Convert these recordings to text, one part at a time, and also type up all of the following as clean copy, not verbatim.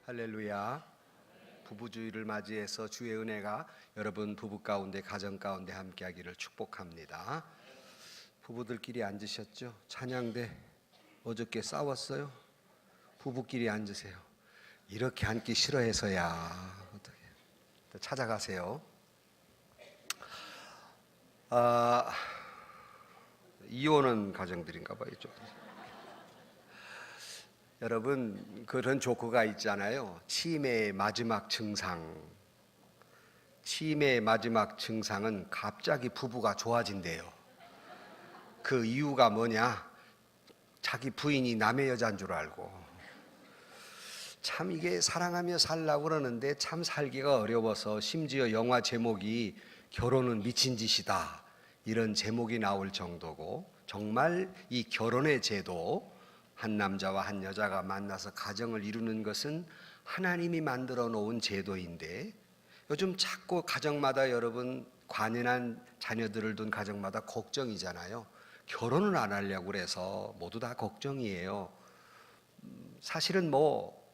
할렐루야. 부부주의를 맞이해서 주의 은혜가 여러분 부부 가운데 가정 가운데 함께하기를 축복합니다. 부부들끼리 앉으셨죠? 찬양대 어저께 싸웠어요? 부부끼리 앉으세요. 이렇게 앉기 싫어해서야 어떻게 찾아가세요. 이혼한 가정들인가 봐요. 이쪽. 여러분 그런 조커가 있잖아요. 치매의 마지막 증상. 치매의 마지막 증상은 갑자기 부부가 좋아진대요. 그 이유가 뭐냐? 자기 부인이 남의 여자인 줄 알고. 참 이게 사랑하며 살라고 그러는데 참 살기가 어려워서 심지어 영화 제목이 결혼은 미친 짓이다 이런 제목이 나올 정도고, 정말 이 결혼의 제도, 한 남자와 한 여자가 만나서 가정을 이루는 것은 하나님이 만들어 놓은 제도인데, 요즘 자꾸 가정마다 여러분 관연한 자녀들을 둔 가정마다 걱정이잖아요. 결혼을 안 하려고 그래서 모두 다 걱정이에요. 사실은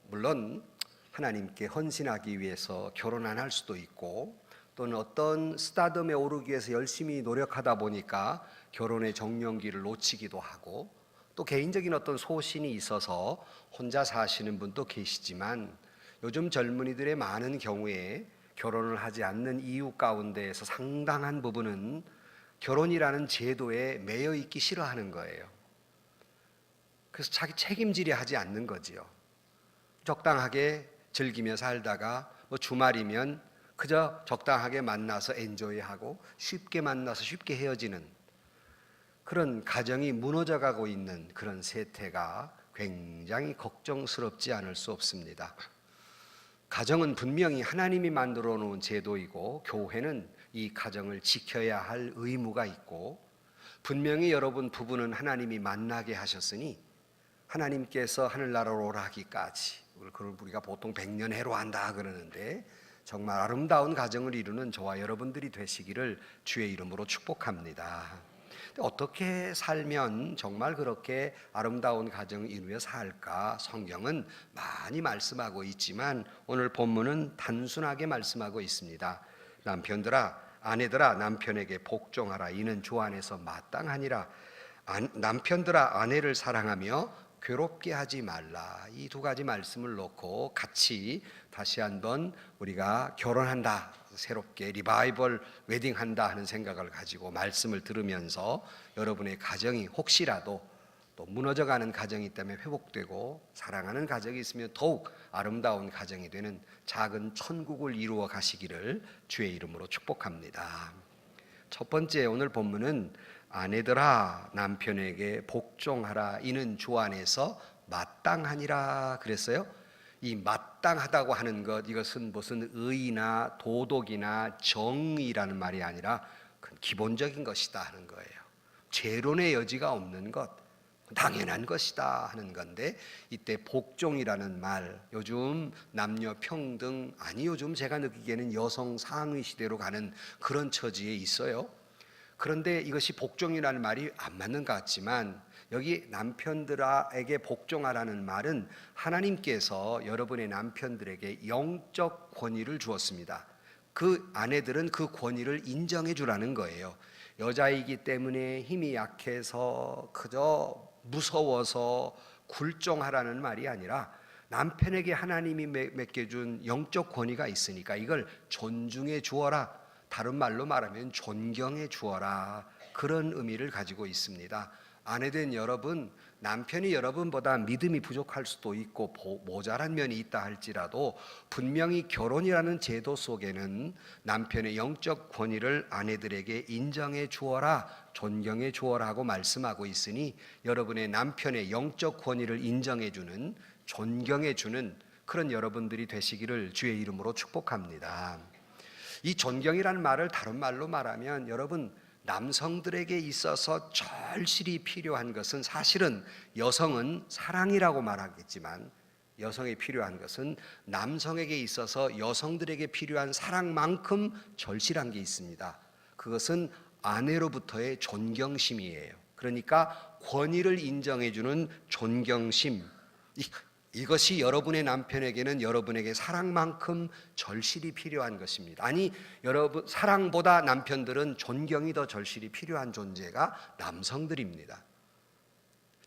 물론 하나님께 헌신하기 위해서 결혼 안 할 수도 있고, 또는 어떤 스타덤에 오르기 위해서 열심히 노력하다 보니까 결혼의 정년기를 놓치기도 하고, 또 개인적인 어떤 소신이 있어서 혼자 사시는 분도 계시지만, 요즘 젊은이들의 많은 경우에 결혼을 하지 않는 이유 가운데에서 상당한 부분은 결혼이라는 제도에 매여 있기 싫어하는 거예요. 그래서 자기 책임지려 하지 않는 거지요. 적당하게 즐기며 살다가 주말이면 그저 적당하게 만나서 엔조이하고 쉽게 만나서 쉽게 헤어지는 그런 가정이 무너져가고 있는 그런 세태가 굉장히 걱정스럽지 않을 수 없습니다. 가정은 분명히 하나님이 만들어 놓은 제도이고, 교회는 이 가정을 지켜야 할 의무가 있고, 분명히 여러분 부부는 하나님이 만나게 하셨으니 하나님께서 하늘나라로 오라 하기까지, 그걸 우리가 보통 100년 해로한다 그러는데, 정말 아름다운 가정을 이루는 저와 여러분들이 되시기를 주의 이름으로 축복합니다. 어떻게 살면 정말 그렇게 아름다운 가정을 이루며 살까? 성경은 많이 말씀하고 있지만 오늘 본문은 단순하게 말씀하고 있습니다. 남편들아, 아내들아, 남편에게 복종하라. 이는 주 안에서 마땅하니라. 남편들아, 아내를 사랑하며 괴롭게 하지 말라. 이 두 가지 말씀을 놓고 같이 다시 한번 우리가 결혼한다, 새롭게 리바이벌 웨딩한다 하는 생각을 가지고 말씀을 들으면서 여러분의 가정이 혹시라도 또 무너져가는 가정이 있다면 회복되고, 사랑하는 가정이 있으면 더욱 아름다운 가정이 되는 작은 천국을 이루어 가시기를 주의 이름으로 축복합니다. 첫 번째, 오늘 본문은 아내들아 남편에게 복종하라. 이는 주 안에서 마땅하니라 그랬어요. 이 마땅하다고 하는 것, 이것은 무슨 의나 도덕이나 정의라는 말이 아니라 기본적인 것이다 하는 거예요. 재론의 여지가 없는 것, 당연한 것이다 하는 건데, 이때 복종이라는 말, 요즘 남녀 평등, 아니 요즘 제가 느끼기에는 여성 상위 시대로 가는 그런 처지에 있어요. 그런데 이것이 복종이라는 말이 안 맞는 것 같지만, 여기 남편들에게 복종하라는 말은 하나님께서 여러분의 남편들에게 영적 권위를 주었습니다. 그 아내들은 그 권위를 인정해 주라는 거예요. 여자이기 때문에 힘이 약해서 그저 무서워서 굴종하라는 말이 아니라, 남편에게 하나님이 맡겨준 영적 권위가 있으니까 이걸 존중해 주어라. 다른 말로 말하면 존경해 주어라. 그런 의미를 가지고 있습니다. 아내된 여러분, 남편이 여러분보다 믿음이 부족할 수도 있고 모자란 면이 있다 할지라도 분명히 결혼이라는 제도 속에는 남편의 영적 권위를 아내들에게 인정해 주어라, 존경해 주어라 하고 말씀하고 있으니, 여러분의 남편의 영적 권위를 인정해 주는, 존경해 주는 그런 여러분들이 되시기를 주의 이름으로 축복합니다. 이 존경이라는 말을 다른 말로 말하면, 여러분 남성들에게 있어서 절실히 필요한 것은, 사실은 여성은 사랑이라고 말하겠지만 여성에 필요한 것은 남성에게 있어서 여성들에게 필요한 사랑만큼 절실한 게 있습니다. 그것은 아내로부터의 존경심이에요. 그러니까 권위를 인정해주는 존경심, 이것이 여러분의 남편에게는 여러분에게 사랑만큼 절실히 필요한 것입니다. 아니, 여러분, 사랑보다 남편들은 존경이 더 절실히 필요한 존재가 남성들입니다.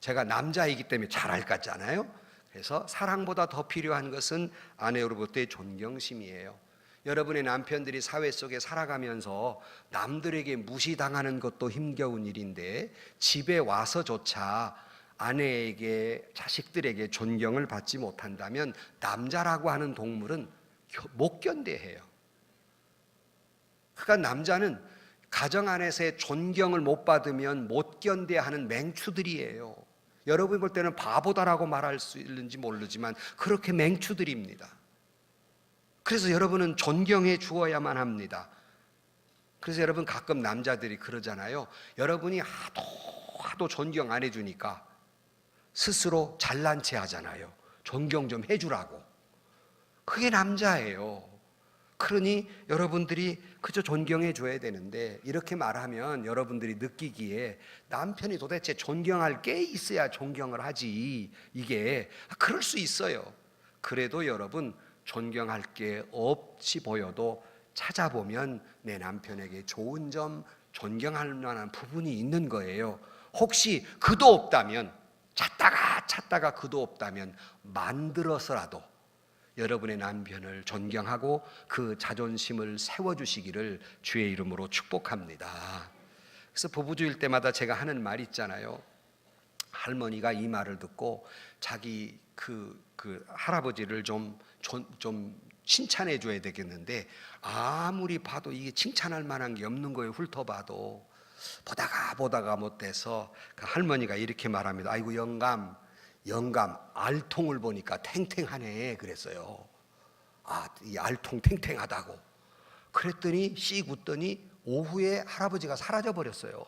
제가 남자이기 때문에 잘 알 것 같잖아요. 그래서 사랑보다 더 필요한 것은 아내로부터의 존경심이에요. 여러분의 남편들이 사회 속에 살아가면서 남들에게 무시당하는 것도 힘겨운 일인데 집에 와서조차 아내에게, 자식들에게 존경을 받지 못한다면 남자라고 하는 동물은 못 견뎌해요. 그러니까 남자는 가정 안에서의 존경을 못 받으면 못 견뎌하는 맹추들이에요. 여러분이 볼 때는 바보다라고 말할 수 있는지 모르지만 그렇게 맹추들입니다. 그래서 여러분은 존경해 주어야만 합니다. 그래서 여러분 가끔 남자들이 그러잖아요. 여러분이 하도 존경 안 해주니까 스스로 잘난 체 하잖아요. 존경 좀 해주라고. 그게 남자예요. 그러니 여러분들이 그저 존경해 줘야 되는데, 이렇게 말하면 여러분들이 느끼기에 남편이 도대체 존경할 게 있어야 존경을 하지, 이게 그럴 수 있어요. 그래도 여러분, 존경할 게 없이 보여도 찾아보면 내 남편에게 좋은 점, 존경할 만한 부분이 있는 거예요. 혹시 그도 없다면, 찾다가 그도 없다면 만들어서라도 여러분의 남편을 존경하고 그 자존심을 세워주시기를 주의 이름으로 축복합니다. 그래서 부부주일 때마다 제가 하는 말 있잖아요. 할머니가 이 말을 듣고 자기 그 할아버지를 좀 칭찬해 줘야 되겠는데, 아무리 봐도 이게 칭찬할 만한 게 없는 거예요. 훑어봐도 보다가 못돼서 그 할머니가 이렇게 말합니다. 아이고 영감 알통을 보니까 탱탱하네 그랬어요. 이 알통 탱탱하다고. 그랬더니 씩 웃더니 오후에 할아버지가 사라져 버렸어요.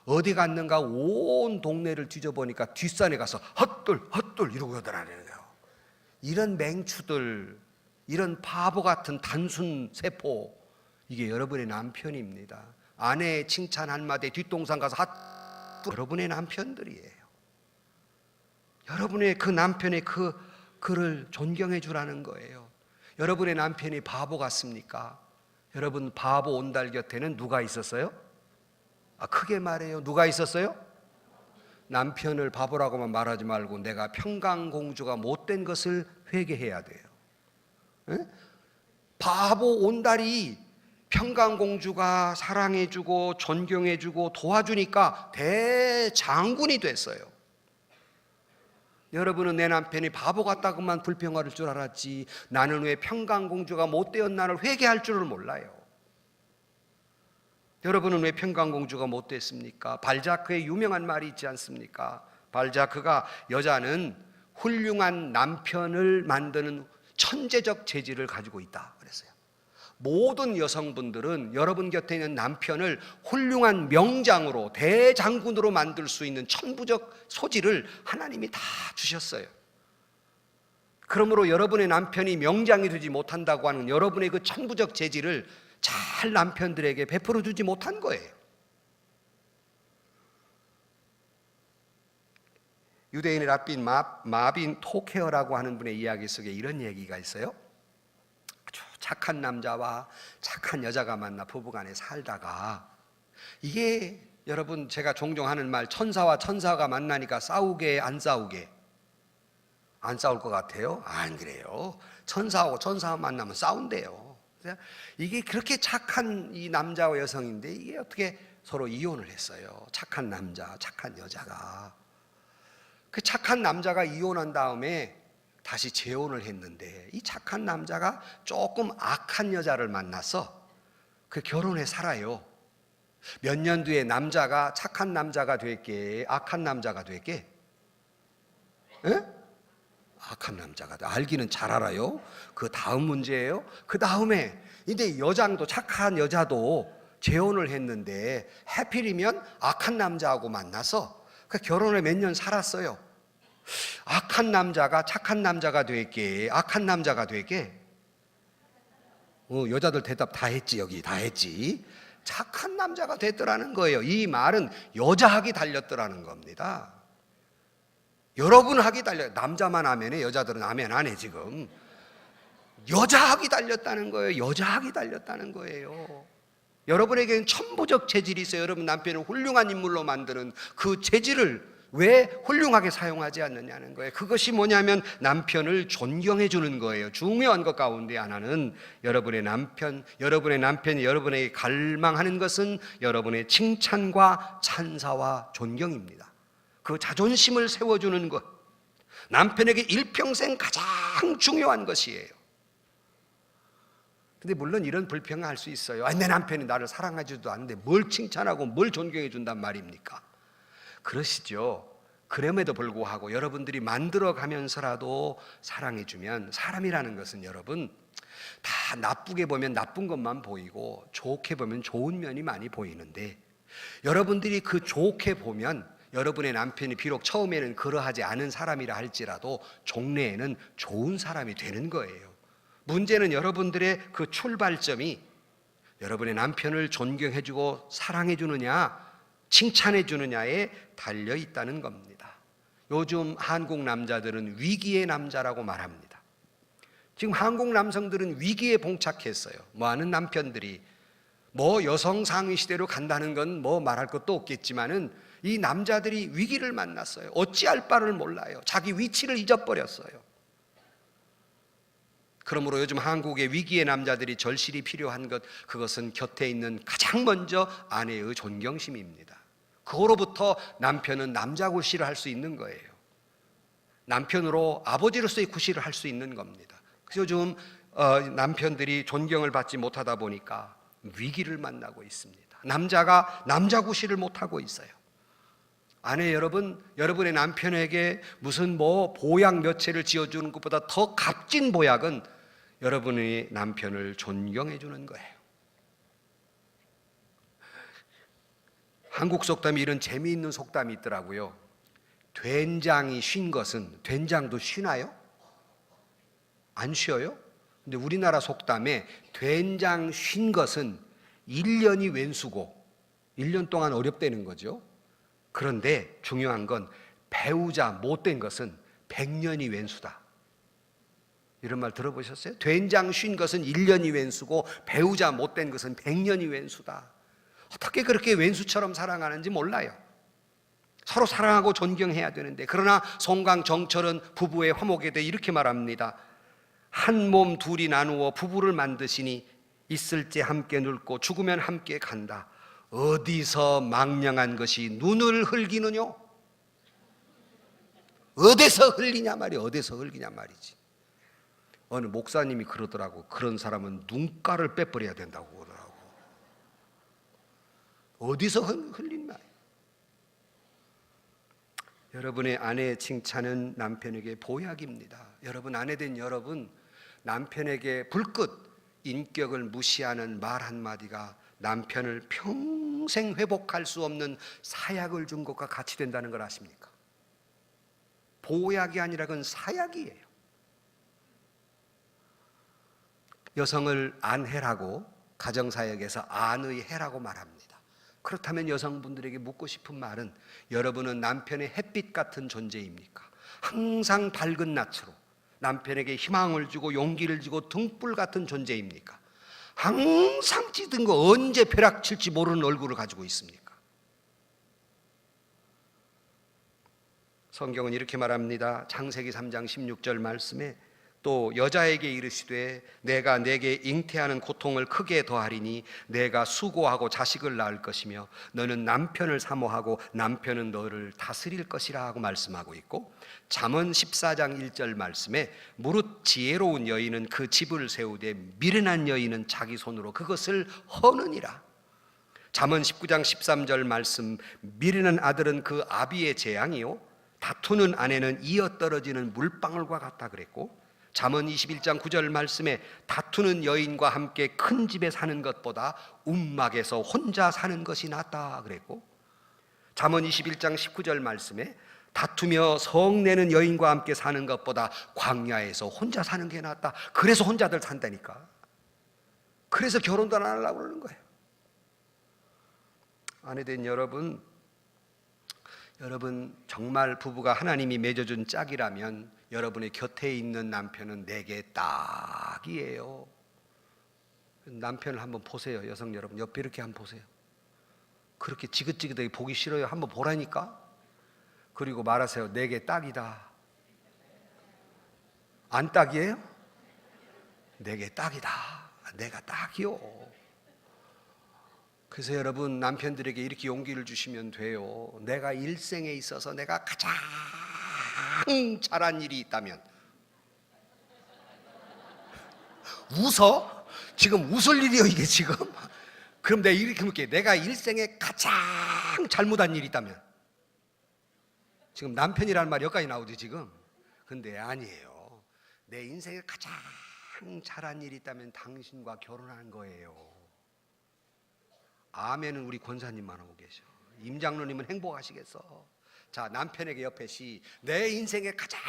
어디 갔는가 온 동네를 뒤져보니까 뒷산에 가서 헛돌 이러고 하더라는 거예요. 이런 맹추들, 이런 바보 같은 단순 세포, 이게 여러분의 남편입니다. 아내의 칭찬 한마디에 뒷동산 가서 여러분의 남편들이에요. 여러분의 그 남편의 그를 존경해 주라는 거예요. 여러분의 남편이 바보 같습니까? 여러분, 바보 온달 곁에는 누가 있었어요? 크게 말해요. 누가 있었어요? 남편을 바보라고만 말하지 말고 내가 평강공주가 못된 것을 회개해야 돼요. 에? 바보 온달이 평강공주가 사랑해주고 존경해주고 도와주니까 대장군이 됐어요. 여러분은 내 남편이 바보 같다고만 불평할 줄 알았지, 나는 왜 평강공주가 못되었나를 회개할 줄을 몰라요. 여러분은 왜 평강공주가 못됐습니까? 발자크의 유명한 말이 있지 않습니까? 발자크가 여자는 훌륭한 남편을 만드는 천재적 재질을 가지고 있다 그랬어요. 모든 여성분들은 여러분 곁에 있는 남편을 훌륭한 명장으로, 대장군으로 만들 수 있는 천부적 소질을 하나님이 다 주셨어요. 그러므로 여러분의 남편이 명장이 되지 못한다고 하는 여러분의 그 천부적 재질을 잘 남편들에게 베풀어 주지 못한 거예요. 유대인의 랍빈 마빈 토케어라고 하는 분의 이야기 속에 이런 얘기가 있어요. 아주 착한 남자와 착한 여자가 만나 부부간에 살다가, 이게 여러분 제가 종종 하는 말, 천사와 천사가 만나니까 싸우게 안 싸우게? 안 싸울 것 같아요? 안 그래요. 천사하고 천사 만나면 싸운대요. 이게 그렇게 착한 이 남자와 여성인데 이게 어떻게 서로 이혼을 했어요. 착한 남자, 착한 여자가. 그 착한 남자가 이혼한 다음에 다시 재혼을 했는데, 이 착한 남자가 조금 악한 여자를 만나서 그 결혼해 살아요. 몇 년 뒤에 남자가 착한 남자가 될게, 악한 남자가 될게? 에? 악한 남자가 돼. 알기는 잘 알아요. 그 다음 문제예요. 그 다음에 근데 여장도, 착한 여자도 재혼을 했는데 하필이면 악한 남자하고 만나서 그 결혼을 몇 년 살았어요. 악한 남자가 착한 남자가 될게, 악한 남자가 될게? 여자들 대답 다 했지. 여기 다 했지. 착한 남자가 됐더라는 거예요. 이 말은 여자학이 달렸더라는 겁니다. 여러분 학이 달려. 남자만 아멘해, 여자들은 아멘 안 해 지금. 여자 학이 달렸다는 거예요. 여자 학이 달렸다는 거예요. 여러분에게는 천부적 재질이 있어요. 여러분 남편을 훌륭한 인물로 만드는 그 재질을 왜 훌륭하게 사용하지 않느냐는 거예요. 그것이 뭐냐면 남편을 존경해 주는 거예요. 중요한 것 가운데 하나는 여러분의 남편이 여러분에게 갈망하는 것은 여러분의 칭찬과 찬사와 존경입니다. 그 자존심을 세워주는 것, 남편에게 일평생 가장 중요한 것이에요. 근데 물론 이런 불평을 할 수 있어요. 내 남편이 나를 사랑하지도 않는데 뭘 칭찬하고 뭘 존경해 준단 말입니까? 그러시죠. 그럼에도 불구하고 여러분들이 만들어가면서라도 사랑해주면, 사람이라는 것은 여러분 다 나쁘게 보면 나쁜 것만 보이고 좋게 보면 좋은 면이 많이 보이는데, 여러분들이 그 좋게 보면 여러분의 남편이 비록 처음에는 그러하지 않은 사람이라 할지라도 종래에는 좋은 사람이 되는 거예요. 문제는 여러분들의 그 출발점이 여러분의 남편을 존경해주고 사랑해주느냐 칭찬해주느냐에 달려 있다는 겁니다. 요즘 한국 남자들은 위기의 남자라고 말합니다. 지금 한국 남성들은 위기에 봉착했어요. 많은 남편들이 여성 상위 시대로 간다는 건 말할 것도 없겠지만은 이 남자들이 위기를 만났어요. 어찌할 바를 몰라요. 자기 위치를 잊어버렸어요. 그러므로 요즘 한국의 위기의 남자들이 절실히 필요한 것, 그것은 곁에 있는 가장 먼저 아내의 존경심입니다. 그거로부터 남편은 남자 구실을 할 수 있는 거예요. 남편으로 아버지로서의 구실을 할 수 있는 겁니다. 그래서 요즘 남편들이 존경을 받지 못하다 보니까 위기를 만나고 있습니다. 남자가 남자 구실을 못하고 있어요. 아내 여러분, 여러분의 남편에게 무슨 보약 몇 채를 지어주는 것보다 더 값진 보약은 여러분의 남편을 존경해 주는 거예요. 한국 속담에 이런 재미있는 속담이 있더라고요. 된장이 쉰 것은, 된장도 쉬나요? 안 쉬어요? 근데 우리나라 속담에 된장 쉰 것은 1년이 웬수고, 1년 동안 어렵다는 거죠. 그런데 중요한 건 배우자 못된 것은 100년이 웬수다. 이런 말 들어보셨어요? 된장 쉰 것은 1년이 웬수고 배우자 못된 것은 100년이 웬수다. 어떻게 그렇게 웬수처럼 사랑하는지 몰라요. 서로 사랑하고 존경해야 되는데, 그러나 송강 정철은 부부의 화목에 대해 이렇게 말합니다. 한 몸 둘이 나누어 부부를 만드시니 있을 때 함께 늙고 죽으면 함께 간다. 어디서 망령한 것이 눈을 흘기느뇨? 어디서 흘리냐 말이야. 어디서 흘리냐 말이지. 어느 목사님이 그러더라고. 그런 사람은 눈가를 빼버려야 된다고 그러더라고. 어디서 흘린 말? 여러분의 아내의 칭찬은 남편에게 보약입니다. 여러분, 아내된 여러분, 남편에게 불끝 인격을 무시하는 말 한마디가 남편을 평생 회복할 수 없는 사약을 준 것과 같이 된다는 걸 아십니까? 보약이 아니라 그건 사약이에요. 여성을 안해라고 가정사역에서 안의 해라고 말합니다. 그렇다면 여성분들에게 묻고 싶은 말은, 여러분은 남편의 햇빛 같은 존재입니까? 항상 밝은 낯으로 남편에게 희망을 주고 용기를 주고 등불 같은 존재입니까? 항상 찌든 거 언제 벼락칠지 모르는 얼굴을 가지고 있습니까? 성경은 이렇게 말합니다. 창세기 3장 16절 말씀에 또 여자에게 이르시되 내가 내게 잉태하는 고통을 크게 더하리니 내가 수고하고 자식을 낳을 것이며 너는 남편을 사모하고 남편은 너를 다스릴 것이라 하고 말씀하고 있고, 잠언 14장 1절 말씀에 무릇 지혜로운 여인은 그 집을 세우되 미련한 여인은 자기 손으로 그것을 허느니라. 잠언 19장 13절 말씀, 미련한 아들은 그 아비의 재앙이요 다투는 아내는 이어 떨어지는 물방울과 같다 그랬고, 잠언 21장 9절 말씀에 다투는 여인과 함께 큰 집에 사는 것보다 움막에서 혼자 사는 것이 낫다 그랬고, 잠언 21장 19절 말씀에 다투며 성내는 여인과 함께 사는 것보다 광야에서 혼자 사는 게 낫다. 그래서 혼자들 산다니까. 그래서 결혼도 안 하려고 그러는 거예요. 아내된 여러분, 여러분, 정말 부부가 하나님이 맺어준 짝이라면 여러분의 곁에 있는 남편은 내게 딱이에요. 남편을 한번 보세요. 여성 여러분, 옆에 이렇게 한번 보세요. 그렇게 지긋지긋하게 보기 싫어요? 한번 보라니까. 그리고 말하세요. 내게 딱이다. 안 딱이에요? 내게 딱이다. 내가 딱이요. 그래서 여러분, 남편들에게 이렇게 용기를 주시면 돼요. 내가 일생에 있어서 내가 가장 잘한 일이 있다면. 웃어? 지금 웃을 일이요 이게 지금? 그럼 내가 이렇게 물게. 내가 일생에 가장 잘못한 일이 있다면. 지금 남편이라는 말이 여기까지 나오지 지금? 근데 아니에요. 내 인생에 가장 잘한 일이 있다면 당신과 결혼한 거예요. 아멘은 우리 권사님만 하고 계셔. 임장로님은 행복하시겠어. 자, 남편에게 옆에 내 인생에 가장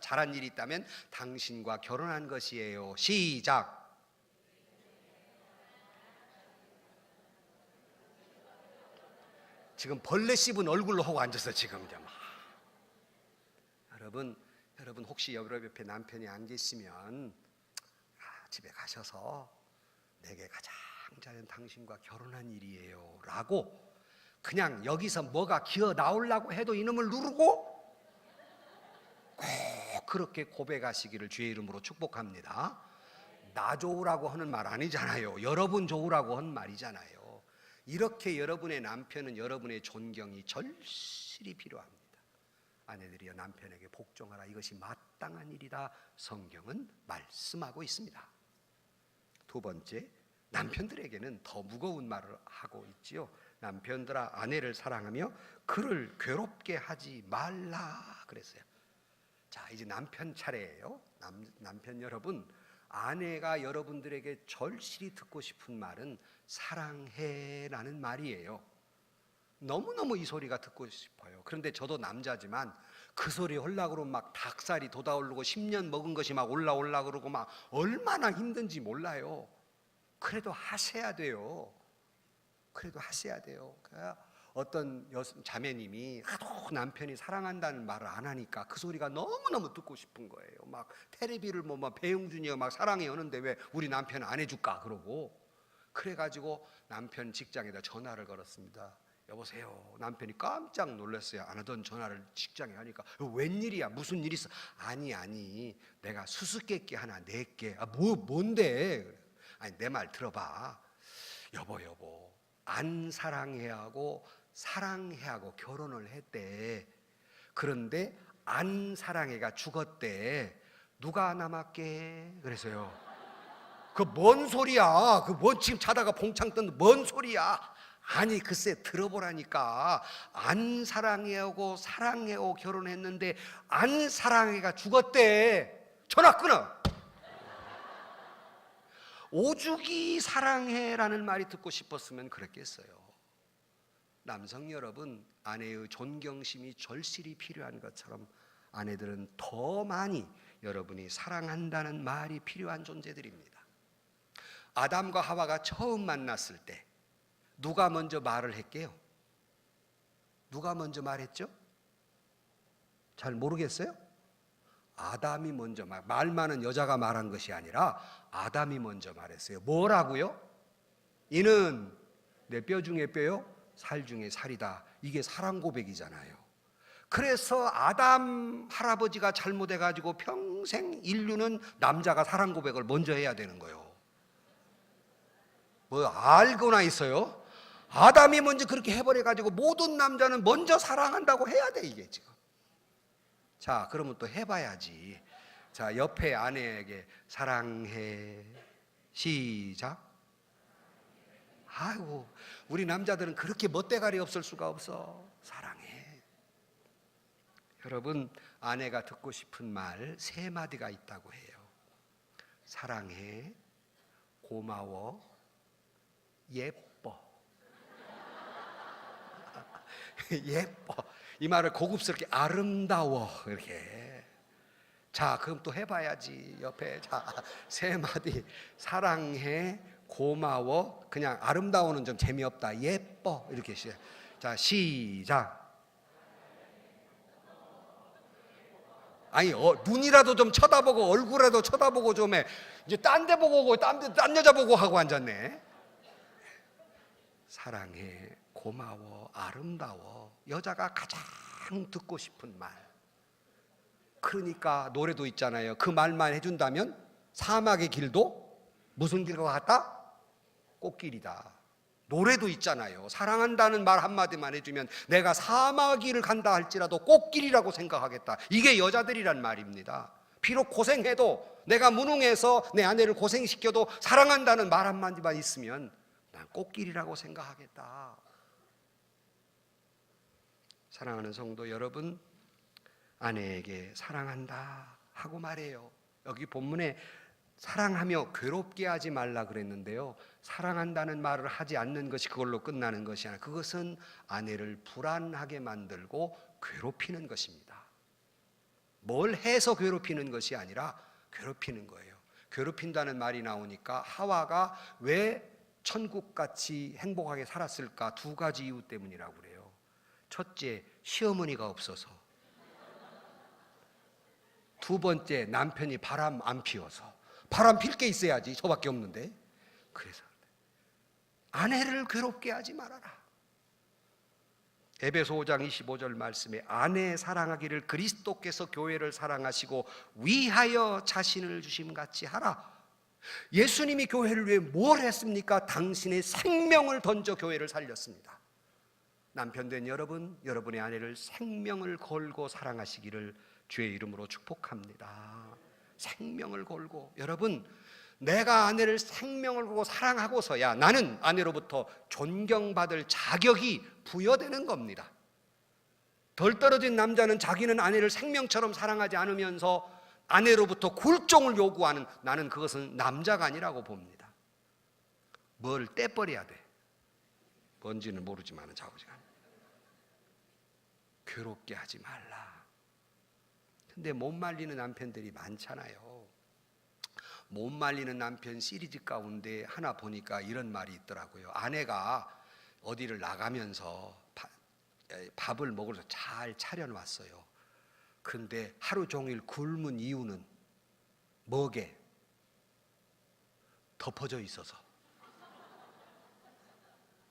잘한 일이 있다면 당신과 결혼한 것이에요. 시작. 지금 벌레 씹은 얼굴로 하고 앉았어 지금. 여러분 혹시 여러분 옆에 남편이 안 계시면 집에 가셔서 내게 가장 잘한 당신과 결혼한 일이에요 라고 그냥 여기서 뭐가 기어 나오려고 해도 이놈을 누르고 꼭 그렇게 고백하시기를 주의 이름으로 축복합니다. 나 좋으라고 하는 말 아니잖아요. 여러분 좋으라고 하는 말이잖아요. 이렇게 여러분의 남편은 여러분의 존경이 절실히 필요합니다. 아내들이여 남편에게 복종하라. 이것이 마땅한 일이다. 성경은 말씀하고 있습니다. 두 번째, 남편들에게는 더 무거운 말을 하고 있지요. 남편들아 아내를 사랑하며 그를 괴롭게 하지 말라 그랬어요. 자, 이제 남편 차례예요. 남편 여러분, 아내가 여러분들에게 절실히 듣고 싶은 말은 사랑해라는 말이에요. 너무너무 이 소리가 듣고 싶어요. 그런데 저도 남자지만 그 소리 하려고 그러면 막 닭살이 돋아오르고 10년 먹은 것이 막 올라오려고 그러고 막 얼마나 힘든지 몰라요. 그래도 하셔야 돼요. 그래도 하셔야 돼요. 어떤 자매님이 하도 남편이 사랑한다는 말을 안 하니까 그 소리가 너무너무 듣고 싶은 거예요. 막 테레비를 배용준이요 막 사랑해 하는데 왜 우리 남편 안 해줄까 그러고. 그래가지고 남편 직장에다 전화를 걸었습니다. 여보세요. 남편이 깜짝 놀랐어요. 안 하던 전화를 직장에 하니까 웬일이야 무슨 일 있어. 아니 내가 수수께끼 하나 낼게. 뭔데. 아니 내 말 들어봐. 여보 안 사랑해야 하고 사랑해야 하고 결혼을 했대. 그런데 안 사랑해가 죽었대. 누가 남았게? 그래서요. 그 뭔 소리야? 그 뭔 지금 자다가 봉창 뜬 뭔 소리야? 아니 글쎄 들어보라니까. 안 사랑해하고 사랑해하고 결혼했는데 안 사랑해가 죽었대. 전화 끊어. 오죽이 사랑해라는 말이 듣고 싶었으면 그랬겠어요. 남성 여러분, 아내의 존경심이 절실히 필요한 것처럼 아내들은 더 많이 여러분이 사랑한다는 말이 필요한 존재들입니다. 아담과 하와가 처음 만났을 때 누가 먼저 말을 했게요? 누가 먼저 말했죠? 잘 모르겠어요? 아담이 먼저 말 많은 여자가 말한 것이 아니라 아담이 먼저 말했어요. 뭐라고요? 이는 내 뼈 중에 뼈요 살 중에 살이다. 이게 사랑 고백이잖아요. 그래서 아담 할아버지가 잘못해가지고 평생 인류는 남자가 사랑 고백을 먼저 해야 되는 거예요. 뭐 알고나 있어요? 아담이 먼저 그렇게 해버려가지고 모든 남자는 먼저 사랑한다고 해야 돼 이게 지금. 자, 그러면 또 해봐야지. 자, 옆에 아내에게 사랑해. 시작. 아이고, 우리 남자들은 그렇게 멋대가리 없을 수가 없어. 사랑해. 여러분, 아내가 듣고 싶은 말 3마디가 있다고 해요. 사랑해, 고마워, 예뻐. 예뻐. 이 말을 고급스럽게 아름다워 이렇게. 자, 그럼 또 해봐야지. 옆에 자 3마디. 사랑해, 고마워. 그냥 아름다워는 좀 재미없다. 예뻐 이렇게 시작. 자, 시작. 아니 눈이라도 좀 쳐다보고 얼굴이라도 쳐다보고 좀 해. 이제 딴 데 보고 오고 딴 여자 보고 하고 앉았네. 사랑해, 고마워, 아름다워. 여자가 가장 듣고 싶은 말. 그러니까 노래도 있잖아요. 그 말만 해준다면 사막의 길도 무슨 길과 같다? 꽃길이다. 노래도 있잖아요. 사랑한다는 말 한마디만 해주면 내가 사막길을 간다 할지라도 꽃길이라고 생각하겠다. 이게 여자들이란 말입니다. 비록 고생해도, 내가 무능해서 내 아내를 고생시켜도 사랑한다는 말 한마디만 있으면 난 꽃길이라고 생각하겠다. 사랑하는 성도 여러분, 아내에게 사랑한다 하고 말해요. 여기 본문에 사랑하며 괴롭게 하지 말라 그랬는데요, 사랑한다는 말을 하지 않는 것이 그걸로 끝나는 것이 아니라 그것은 아내를 불안하게 만들고 괴롭히는 것입니다. 뭘 해서 괴롭히는 것이 아니라 괴롭히는 거예요. 괴롭힌다는 말이 나오니까 하와가 왜 천국같이 행복하게 살았을까? 두 가지 이유 때문이라고 그래요. 첫째, 시어머니가 없어서. 두 번째, 남편이 바람 안 피워서. 바람 필 게 있어야지, 저밖에 없는데. 그래서 아내를 괴롭게 하지 말아라. 에베소 5장 25절 말씀에 아내 사랑하기를 그리스도께서 교회를 사랑하시고 위하여 자신을 주심같이 하라. 예수님이 교회를 위해 뭘 했습니까? 당신의 생명을 던져 교회를 살렸습니다. 남편 된 여러분, 여러분의 아내를 생명을 걸고 사랑하시기를 주의 이름으로 축복합니다. 생명을 걸고. 여러분, 내가 아내를 생명을 걸고 사랑하고서야 나는 아내로부터 존경받을 자격이 부여되는 겁니다. 덜 떨어진 남자는 자기는 아내를 생명처럼 사랑하지 않으면서 아내로부터 굴종을 요구하는, 나는 그것은 남자가 아니라고 봅니다. 뭘 떼버려야 돼. 뭔지는 모르지만 좌우지간 괴롭게 하지 말라. 근데 못 말리는 남편들이 많잖아요. 못 말리는 남편 시리즈 가운데 하나 보니까 이런 말이 있더라고요. 아내가 어디를 나가면서 밥을 먹으러 잘 차려놨어요. 근데 하루 종일 굶은 이유는 뭐게? 덮어져 있어서,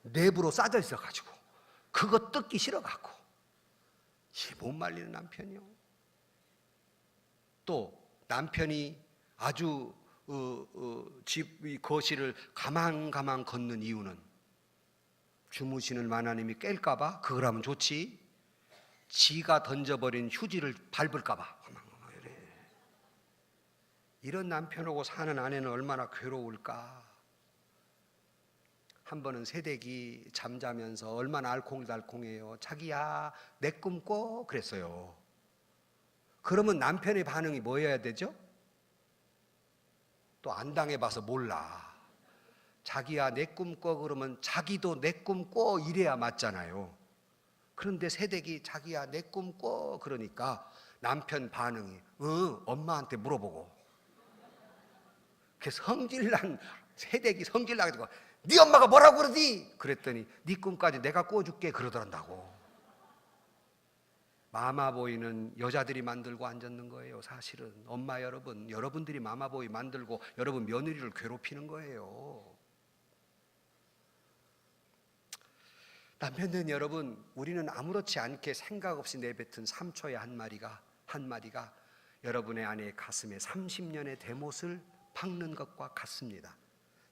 내부로 싸져 있어가지고 그거 뜯기 싫어갖고. 이 못 말리는 남편이요. 또 남편이 아주 집 거실을 가만가만 걷는 이유는 주무시는 마나님이 깰까봐. 그걸 하면 좋지, 지가 던져버린 휴지를 밟을까봐. 이런 남편하고 사는 아내는 얼마나 괴로울까. 한 번은 새댁이 잠자면서 얼마나 알콩달콩해요. 자기야, 내 꿈 꿔 그랬어요. 그러면 남편의 반응이 뭐여야 되죠? 또 안 당해봐서 몰라. 자기야, 내 꿈 꿔 그러면 자기도 내 꿈 꿔 이래야 맞잖아요. 그런데 새댁이 자기야, 내 꿈 꿔 그러니까 남편 반응이 엄마한테 물어보고. 그래서 성질난 새댁이 성질나가지고 네 엄마가 뭐라고 그러지? 그랬더니 네 꿈까지 내가 꿔줄게 그러더란다고. 마마보이는 여자들이 만들고 앉았는 거예요. 사실은 엄마 여러분, 여러분들이 마마보이 만들고 여러분 며느리를 괴롭히는 거예요. 남편 된 여러분, 우리는 아무렇지 않게 생각 없이 내뱉은 3초의 한마디가 여러분의 아내의 가슴에 30년의 대못을 박는 것과 같습니다.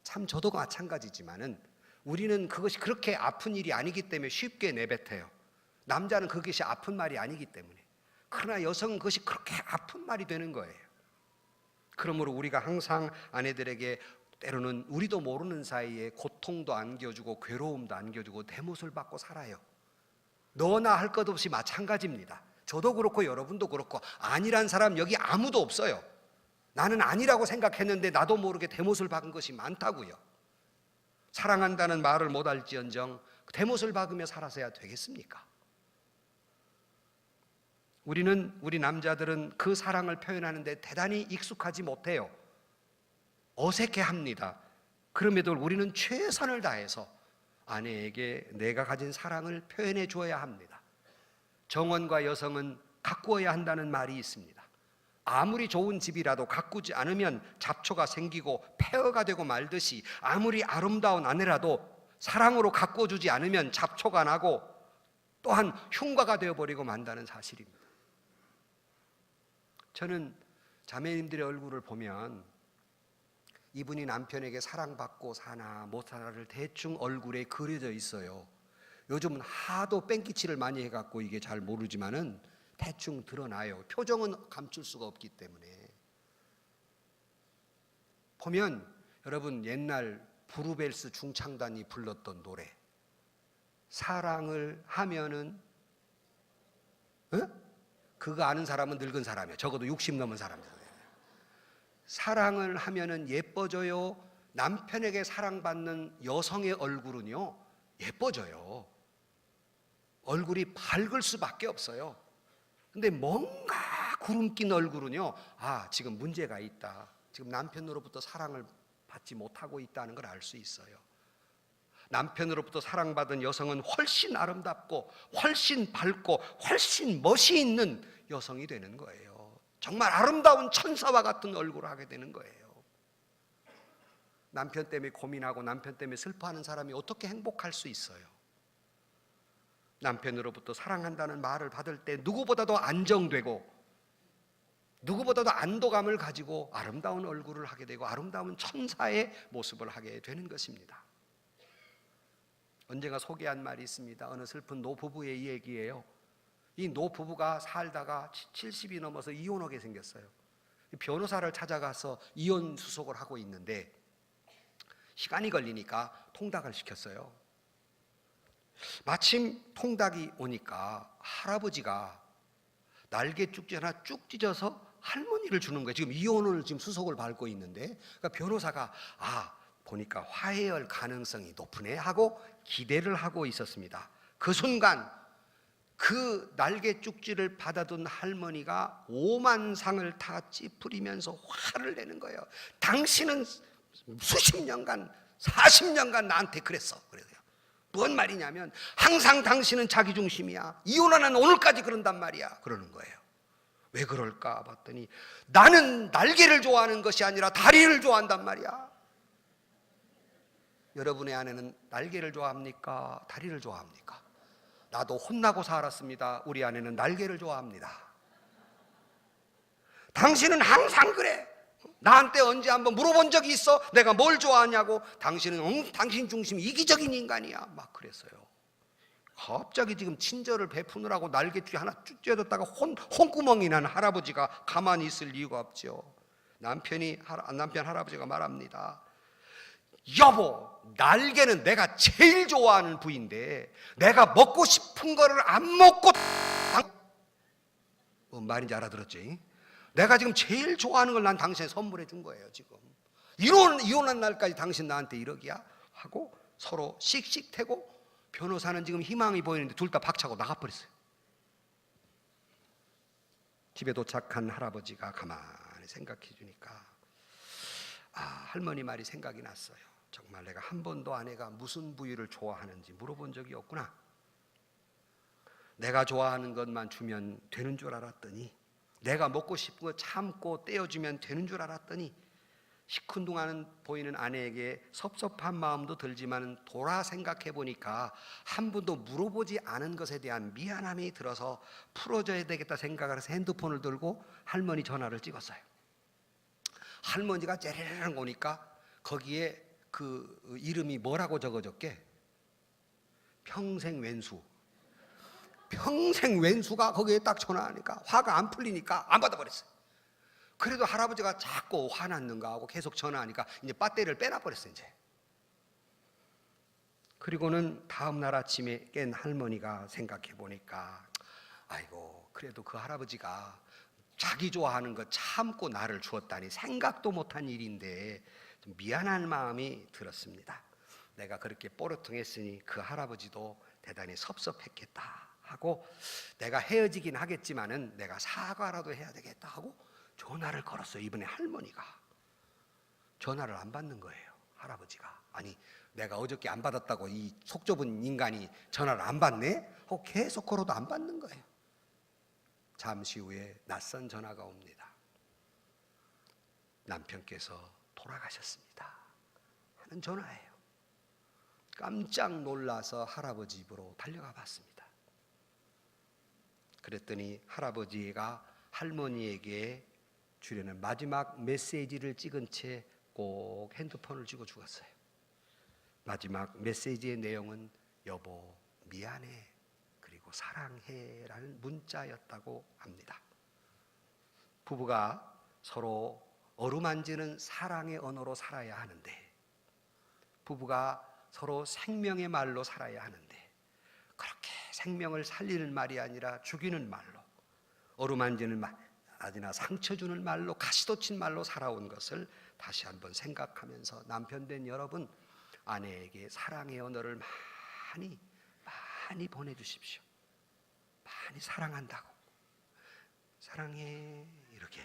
참 저도 마찬가지지만은 우리는 그것이 그렇게 아픈 일이 아니기 때문에 쉽게 내뱉어요. 남자는 그것이 아픈 말이 아니기 때문에. 그러나 여성은 그것이 그렇게 아픈 말이 되는 거예요. 그러므로 우리가 항상 아내들에게 때로는 우리도 모르는 사이에 고통도 안겨주고 괴로움도 안겨주고 대못을 받고 살아요. 너나 할 것 없이 마찬가지입니다. 저도 그렇고 여러분도 그렇고 아니란 사람 여기 아무도 없어요. 나는 아니라고 생각했는데 나도 모르게 대못을 박은 것이 많다고요. 사랑한다는 말을 못할지언정 대못을 박으며 살아서야 되겠습니까? 우리 남자들은 그 사랑을 표현하는데 대단히 익숙하지 못해요. 어색해합니다. 그럼에도 우리는 최선을 다해서 아내에게 내가 가진 사랑을 표현해 줘야 합니다. 정원과 여성은 가꾸어야 한다는 말이 있습니다. 아무리 좋은 집이라도 가꾸지 않으면 잡초가 생기고 폐허가 되고 말듯이 아무리 아름다운 아내라도 사랑으로 가꿔주지 않으면 잡초가 나고 또한 흉과가 되어버리고 만다는 사실입니다. 저는 자매님들의 얼굴을 보면 이분이 남편에게 사랑받고 사나 못 사나를 대충 얼굴에 그려져 있어요. 요즘은 하도 뺑기치를 많이 해갖고 이게 잘 모르지만은 대충 드러나요. 표정은 감출 수가 없기 때문에. 보면 여러분 옛날 브루벨스 중창단이 불렀던 노래, 사랑을 하면은, 그거 아는 사람은 늙은 사람이에요. 적어도 60 넘은 사람이에요. 사랑을 하면은 예뻐져요. 남편에게 사랑받는 여성의 얼굴은요 예뻐져요. 얼굴이 밝을 수밖에 없어요. 근데 뭔가 구름 낀 얼굴은요, 아, 지금 문제가 있다. 지금 남편으로부터 사랑을 받지 못하고 있다는 걸 알 수 있어요. 남편으로부터 사랑받은 여성은 훨씬 아름답고 훨씬 밝고 훨씬 멋이 있는 여성이 되는 거예요. 정말 아름다운 천사와 같은 얼굴을 하게 되는 거예요. 남편 때문에 고민하고 남편 때문에 슬퍼하는 사람이 어떻게 행복할 수 있어요? 남편으로부터 사랑한다는 말을 받을 때 누구보다도 안정되고 누구보다도 안도감을 가지고 아름다운 얼굴을 하게 되고 아름다운 천사의 모습을 하게 되는 것입니다. 언젠가 소개한 말이 있습니다. 어느 슬픈 노부부의 얘기예요. 이 노부부가 살다가 70이 넘어서 이혼하게 생겼어요. 변호사를 찾아가서 이혼 수속을 하고 있는데 시간이 걸리니까 통닭을 시켰어요. 마침 통닭이 오니까 할아버지가 날개 쭉지 하나 쭉 찢어서 할머니를 주는 거예요. 지금 이혼을 지금 수속을 밟고 있는데, 그러니까 변호사가 보니까 화해할 가능성이 높으네 하고 기대를 하고 있었습니다. 그 순간 그 날개 쭉지를 받아둔 할머니가 오만상을 다 찌푸리면서 화를 내는 거예요. 당신은 수십 년간 40년간 나한테 그랬어. 그래서요. 뭔 말이냐면 항상 당신은 자기 중심이야. 이혼하는 오늘까지 그런단 말이야. 그러는 거예요. 왜 그럴까 봤더니 나는 날개를 좋아하는 것이 아니라 다리를 좋아한단 말이야. 여러분의 아내는 날개를 좋아합니까? 다리를 좋아합니까? 나도 혼나고 살았습니다. 우리 아내는 날개를 좋아합니다. 당신은 항상 그래. 나한테 언제 한번 물어본 적이 있어? 내가 뭘 좋아하냐고. 당신은 당신 중심 이기적인 인간이야. 막 그랬어요. 갑자기 지금 친절을 베푸느라고 날개줄이 하나 쭉 찢어졌다가 혼구멍이 난 할아버지가 가만히 있을 이유가 없죠. 남편 할아버지가 말합니다. 여보, 날개는 내가 제일 좋아하는 부위인데 내가 먹고 싶은 거를 안 먹고 뭔 말인지 알아들었지? 내가 지금 제일 좋아하는 걸 난 당신에 선물해 준 거예요. 지금 이혼한 날까지 당신 나한테 이러기야? 하고 서로 씩씩대고 변호사는 지금 희망이 보이는데 둘 다 박차고 나가버렸어요. 집에 도착한 할아버지가 가만히 생각해 주니까 할머니 말이 생각이 났어요. 정말 내가 한 번도 아내가 무슨 부위를 좋아하는지 물어본 적이 없구나. 내가 좋아하는 것만 주면 되는 줄 알았더니, 내가 먹고 싶은 거 참고 떼어주면 되는 줄 알았더니 시큰둥하는 보이는 아내에게 섭섭한 마음도 들지만 돌아 생각해 보니까 한 번도 물어보지 않은 것에 대한 미안함이 들어서 풀어줘야 되겠다 생각을 해서 핸드폰을 들고 할머니 전화를 찍었어요. 할머니가 째르르 오니까 거기에 그 이름이 뭐라고 적어졌게? 평생 왼수. 평생 왼수가 거기에 딱 전화하니까 화가 안 풀리니까 안 받아버렸어요. 그래도 할아버지가 자꾸 화났는가 하고 계속 전화하니까 이제 배터리를 빼놔버렸어요. 이제. 그리고는 다음 날 아침에 깬 할머니가 생각해 보니까 아이고, 그래도 그 할아버지가 자기 좋아하는 거 참고 나를 주었다니 생각도 못한 일인데 좀 미안한 마음이 들었습니다. 내가 그렇게 뽀르퉁했으니 그 할아버지도 대단히 섭섭했겠다 하고, 내가 헤어지긴 하겠지만은 내가 사과라도 해야 되겠다 하고 전화를 걸었어요. 이번에 할머니가 전화를 안 받는 거예요. 할아버지가. 아니, 내가 어저께 안 받았다고 이 속 좁은 인간이 전화를 안 받네? 하고 계속 걸어도 안 받는 거예요. 잠시 후에 낯선 전화가 옵니다. 남편께서 돌아가셨습니다 하는 전화예요. 깜짝 놀라서 할아버지 집으로 달려가 봤습니다. 그랬더니 할아버지가 할머니에게 주려는 마지막 메시지를 찍은 채 꼭 핸드폰을 쥐고 죽었어요. 마지막 메시지의 내용은 여보 미안해 그리고 사랑해 라는 문자였다고 합니다. 부부가 서로 어루만지는 사랑의 언어로 살아야 하는데, 부부가 서로 생명의 말로 살아야 하는데, 그렇게 생명을 살리는 말이 아니라 죽이는 말로, 어루만지는 말이나 상처 주는 말로, 가시돋친 말로 살아온 것을 다시 한번 생각하면서 남편 된 여러분, 아내에게 사랑의 언어를 많이 보내주십시오. 많이 사랑한다고, 사랑해 이렇게.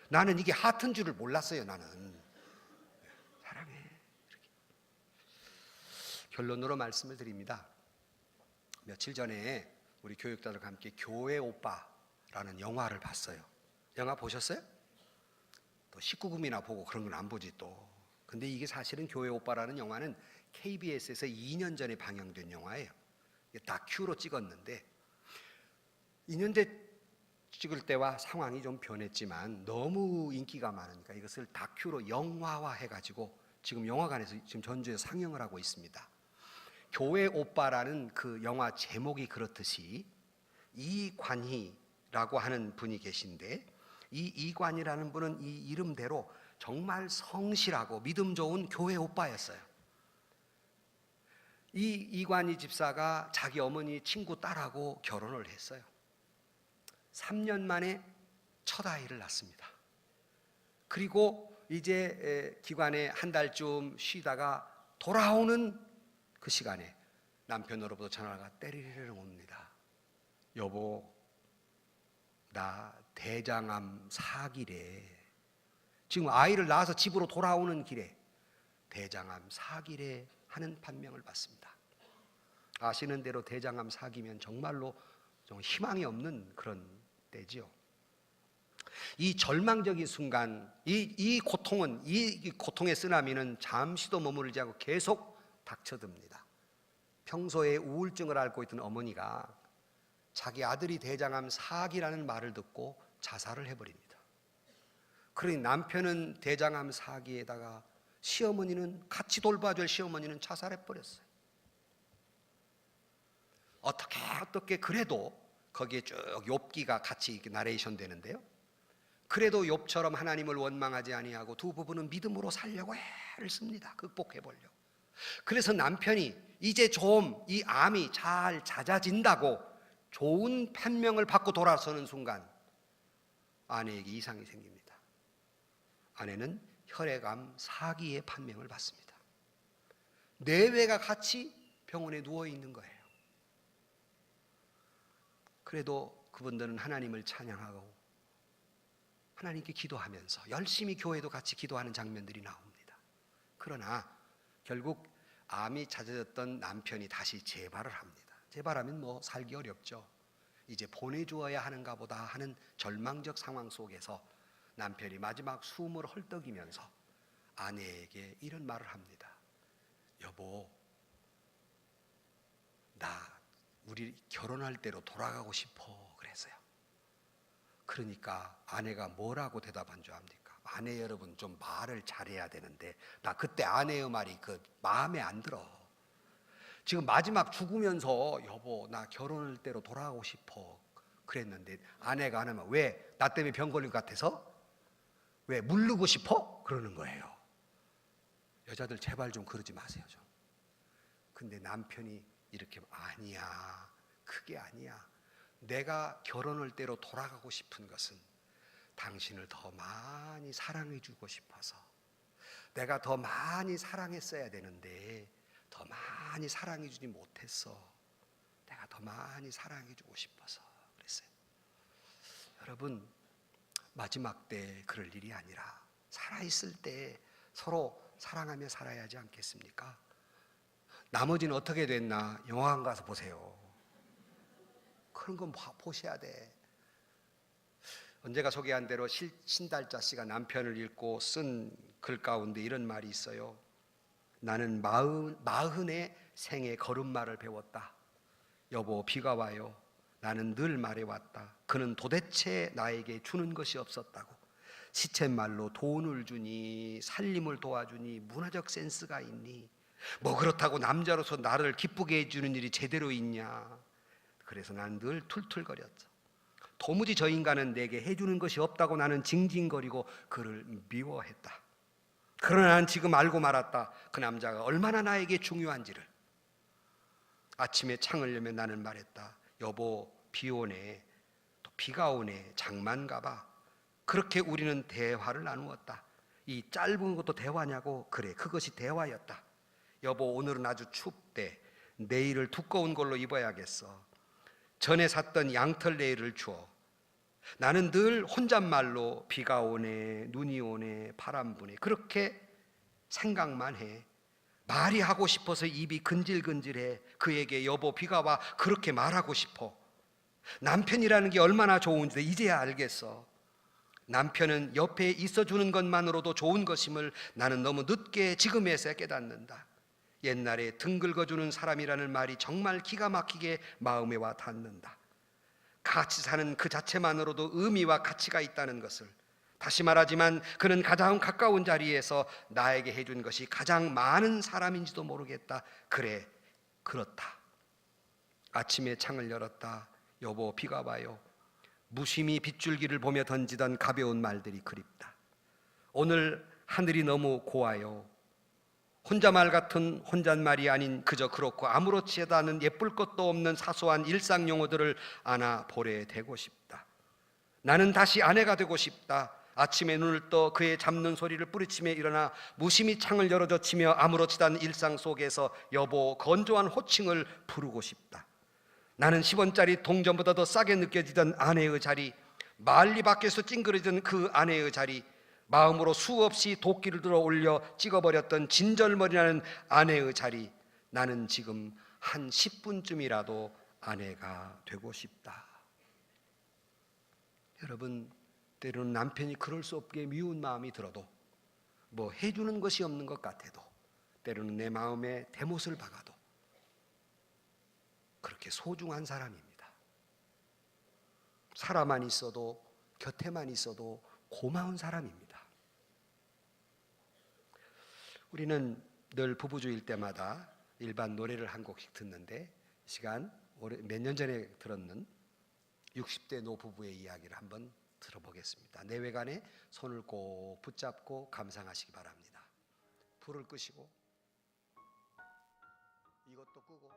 나는 이게 하트인 줄을 몰랐어요. 나는 사랑해 이렇게. 결론으로 말씀을 드립니다. 며칠 전에 우리 교육자들과 함께 교회 오빠라는 영화를 봤어요. 영화 보셨어요? 또 19금이나 보고 그런 건 안 보지 또. 근데 이게 사실은 교회 오빠라는 영화는 KBS에서 2년 전에 방영된 영화예요. 다큐로 찍었는데 2년 대 찍을 때와 상황이 좀 변했지만 너무 인기가 많으니까 이것을 다큐로 영화화 해가지고 지금 영화관에서 지금 전주에서 상영을 하고 있습니다. 교회 오빠라는 그 영화 제목이 그렇듯이 이관희라고 하는 분이 계신데, 이 이관희라는 분은 이 이름대로 정말 성실하고 믿음 좋은 교회 오빠였어요. 이 이관희 집사가 자기 어머니 친구 딸하고 결혼을 했어요. 3년 만에 첫 아이를 낳습니다. 그리고 이제 기관에 한 달쯤 쉬다가 돌아오는 그 시간에 남편으로부터 전화가 때리르르 옵니다. 여보, 나 대장암 4기래. 지금 아이를 낳아서 집으로 돌아오는 길에 대장암 4기래 하는 판명을 받습니다. 아시는 대로 대장암 4기면 정말로 좀 희망이 없는 그런 때지요. 이 절망적인 순간, 이 고통의 쓰나미는 잠시도 머무르지 않고 계속 닥쳐듭니다. 평소에 우울증을 앓고 있던 어머니가 자기 아들이 대장암 4기라는 말을 듣고 자살을 해버립니다. 그러니 남편은 대장암 4기에다가 시어머니는, 같이 돌봐줄 시어머니는 자살해버렸어요. 어떻게 그래도 거기에 쭉 욥기가 같이 이렇게 나레이션 되는데요. 그래도 욥처럼 하나님을 원망하지 아니하고 두 부부는 믿음으로 살려고 애를 씁니다. 극복해 보려고. 그래서 남편이 이제 좀 이 암이 잘 잦아진다고 좋은 판명을 받고 돌아서는 순간 아내에게 이상이 생깁니다. 아내는 혈액암 4기의 판명을 받습니다. 내외가 같이 병원에 누워 있는 거예요. 그래도 그분들은 하나님을 찬양하고 하나님께 기도하면서 열심히 교회도 같이 기도하는 장면들이 나옵니다. 그러나 결국 암이 잦아졌던 남편이 다시 재발을 합니다. 재발하면 뭐 살기 어렵죠. 이제 보내주어야 하는가 보다 하는 절망적 상황 속에서 남편이 마지막 숨을 헐떡이면서 아내에게 이런 말을 합니다. 여보, 우리 결혼할 때로 돌아가고 싶어 그랬어요. 그러니까 아내가 뭐라고 대답한 줄 압니까? 아내 여러분, 좀 말을 잘해야 되는데 나 그때 아내의 말이 그 마음에 안 들어. 지금 마지막 죽으면서 여보 나 결혼할 때로 돌아가고 싶어 그랬는데 아내가 안 하면 왜? 나 때문에 병 걸릴 것 같아서? 왜? 물르고 싶어? 그러는 거예요. 여자들 제발 좀 그러지 마세요 좀. 근데 남편이 이렇게 아니야, 그게 아니야. 내가 결혼할 때로 돌아가고 싶은 것은 당신을 더 많이 사랑해 주고 싶어서, 내가 더 많이 사랑했어야 되는데 더 많이 사랑해 주지 못했어. 내가 더 많이 사랑해 주고 싶어서 그랬어요. 여러분, 마지막 때 그럴 일이 아니라 살아있을 때 서로 사랑하며 살아야 하지 않겠습니까? 나머지는 어떻게 됐나 영화관 가서 보세요. 그런 건 보셔야 돼. 언제가 소개한 대로 신달자 씨가 남편을 잃고 쓴 글 가운데 이런 말이 있어요. 나는 마흔의 생의 걸음마를 배웠다. 여보, 비가 와요. 나는 늘 말해왔다. 그는 도대체 나에게 주는 것이 없었다고. 시쳇말로 돈을 주니, 살림을 도와주니, 문화적 센스가 있니? 뭐 그렇다고 남자로서 나를 기쁘게 해주는 일이 제대로 있냐? 그래서 난 늘 툴툴거렸죠. 도무지 저 인간은 내게 해주는 것이 없다고 나는 징징거리고 그를 미워했다. 그러나 난 지금 알고 말았다. 그 남자가 얼마나 나에게 중요한지를. 아침에 창을 열며 나는 말했다. 여보, 비 오네. 또 비가 오네. 장만 가봐. 그렇게 우리는 대화를 나누었다. 이 짧은 것도 대화냐고? 그래, 그것이 대화였다. 여보, 오늘은 아주 춥대. 내일을 두꺼운 걸로 입어야겠어. 전에 샀던 양털 네일을 주어. 나는 늘 혼잣말로 비가 오네, 눈이 오네, 바람 부네 그렇게 생각만 해. 말이 하고 싶어서 입이 근질근질해. 그에게 여보 비가 와 그렇게 말하고 싶어. 남편이라는 게 얼마나 좋은지 이제야 알겠어. 남편은 옆에 있어주는 것만으로도 좋은 것임을 나는 너무 늦게 지금에서야 깨닫는다. 옛날에 등 긁어주는 사람이라는 말이 정말 기가 막히게 마음에 와 닿는다. 같이 사는 그 자체만으로도 의미와 가치가 있다는 것을. 다시 말하지만 그는 가장 가까운 자리에서 나에게 해준 것이 가장 많은 사람인지도 모르겠다. 그래, 그렇다. 아침에 창을 열었다. 여보 비가 와요. 무심히 빗줄기를 보며 던지던 가벼운 말들이 그립다. 오늘 하늘이 너무 고와요. 혼잣말 같은 혼잣말이 아닌 그저 그렇고 아무렇지도 않은 예쁠 것도 없는 사소한 일상 용어들을 안아 볼에 대고 싶다. 나는 다시 아내가 되고 싶다. 아침에 눈을 떠 그의 잡는 소리를 뿌리치며 일어나 무심히 창을 열어젖히며 아무렇지도 않은 일상 속에서 여보 건조한 호칭을 부르고 싶다. 나는 10원짜리 동전보다 더 싸게 느껴지던 아내의 자리, 만리 밖에서 찡그러지던 그 아내의 자리, 마음으로 수없이 도끼를 들어 올려 찍어버렸던 진절머리나는 아내의 자리. 나는 지금 한 10분쯤이라도 아내가 되고 싶다. 여러분, 때로는 남편이 그럴 수 없게 미운 마음이 들어도, 뭐 해주는 것이 없는 것 같아도, 때로는 내 마음에 대못을 박아도 그렇게 소중한 사람입니다. 살아만 있어도, 곁에만 있어도 고마운 사람입니다. 우리는 늘 부부주일 때마다 일반 노래를 한 곡씩 듣는데, 시간 몇 년 전에 들었는 60대 노부부의 이야기를 한번 들어보겠습니다. 내외간에 손을 꼭 붙잡고 감상하시기 바랍니다. 불을 끄시고 이것도 끄고